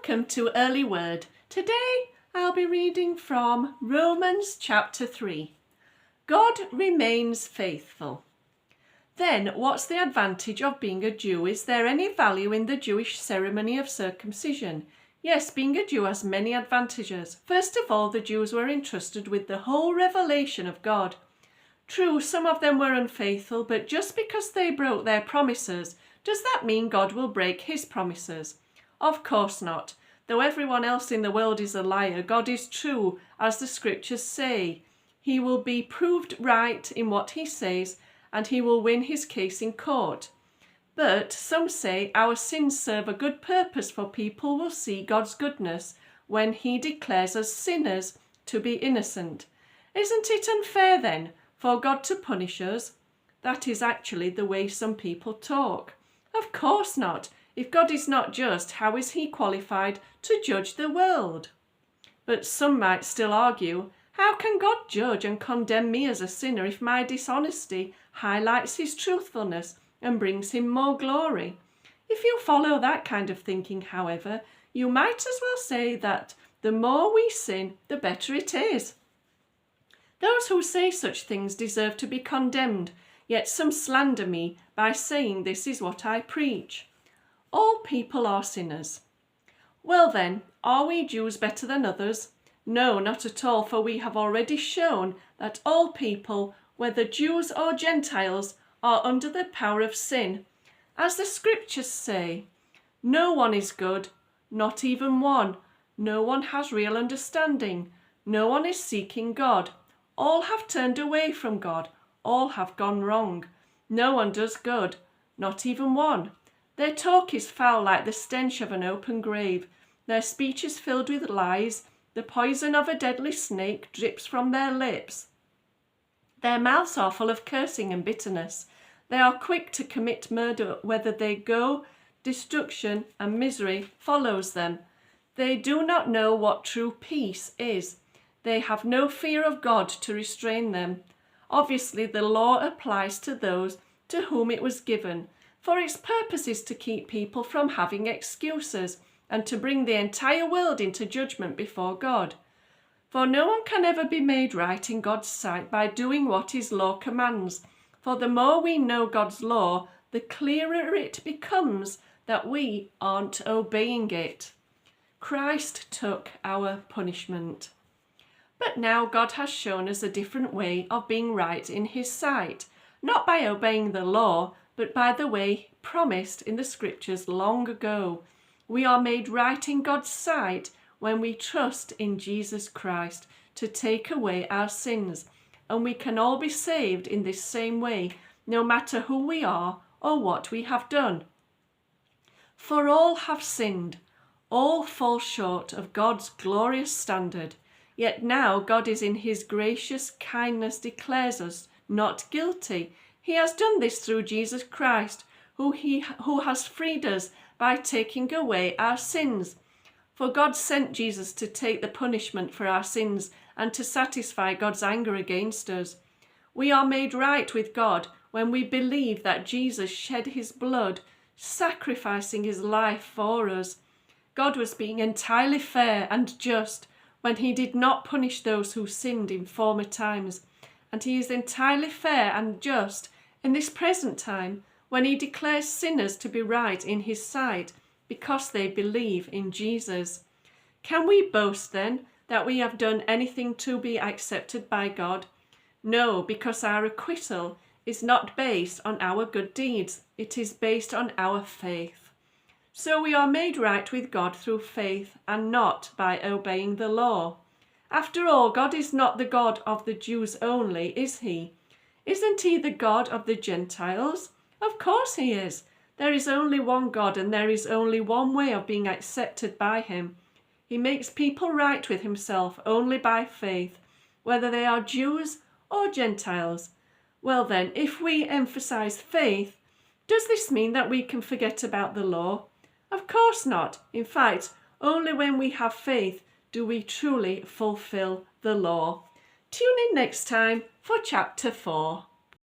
Welcome to Early Word. Today I'll be reading from Romans chapter 3. God remains faithful. Then what's the advantage of being a Jew? Is there any value in the Jewish ceremony of circumcision? Yes, being a Jew has many advantages. First of all, the Jews were entrusted with the whole revelation of God. True, some of them were unfaithful, but just because they broke their promises, does that mean God will break his promises? Of course not. Though everyone else in the world is a liar, God is true, as the scriptures say. He will be proved right in what he says, and he will win his case in court. But some say our sins serve a good purpose, for people will see God's goodness when he declares us sinners to be innocent. Isn't it unfair then for God to punish us? That is actually the way some people talk. Of course not. If God is not just, how is he qualified to judge the world? But some might still argue, how can God judge and condemn me as a sinner if my dishonesty highlights his truthfulness and brings him more glory? If you follow that kind of thinking, however, you might as well say that the more we sin, the better it is. Those who say such things deserve to be condemned, yet some slander me by saying this is what I preach. All people are sinners. Well then, are we Jews better than others? No, not at all, for we have already shown that all people, whether Jews or Gentiles, are under the power of sin. As the scriptures say, no one is good, not even one. No one has real understanding. No one is seeking God. All have turned away from God. All have gone wrong. No one does good, not even one. Their talk is foul like the stench of an open grave. Their speech is filled with lies. The poison of a deadly snake drips from their lips. Their mouths are full of cursing and bitterness. They are quick to commit murder. Whether they go, destruction and misery follows them. They do not know what true peace is. They have no fear of God to restrain them. Obviously, the law applies to those to whom it was given, for its purpose is to keep people from having excuses and to bring the entire world into judgment before God. For no one can ever be made right in God's sight by doing what his law commands. For the more we know God's law, the clearer it becomes that we aren't obeying it. Christ took our punishment. But now God has shown us a different way of being right in his sight, not by obeying the law, but by the way promised in the scriptures long ago. We are made right in God's sight when we trust in Jesus Christ to take away our sins, and we can all be saved in this same way, no matter who we are or what we have done. For all have sinned, all fall short of God's glorious standard, yet now God is in his gracious kindness declares us not guilty. He has done this through Jesus Christ, who has freed us by taking away our sins. For God sent Jesus to take the punishment for our sins and to satisfy God's anger against us. We are made right with God when we believe that Jesus shed his blood, sacrificing his life for us. God was being entirely fair and just when he did not punish those who sinned in former times, and he is entirely fair and just in this present time when he declares sinners to be right in his sight because they believe in Jesus. Can we boast then that we have done anything to be accepted by God? No, because our acquittal is not based on our good deeds. It is based on our faith. So we are made right with God through faith and not by obeying the law. After all, God is not the God of the Jews only, is he? Isn't he the God of the Gentiles? Of course he is. There is only one God and there is only one way of being accepted by him. He makes people right with himself only by faith, whether they are Jews or Gentiles. Well then, if we emphasize faith, does this mean that we can forget about the law? Of course not. In fact, only when we have faith do we truly fulfill the law. Tune in next time for chapter 4.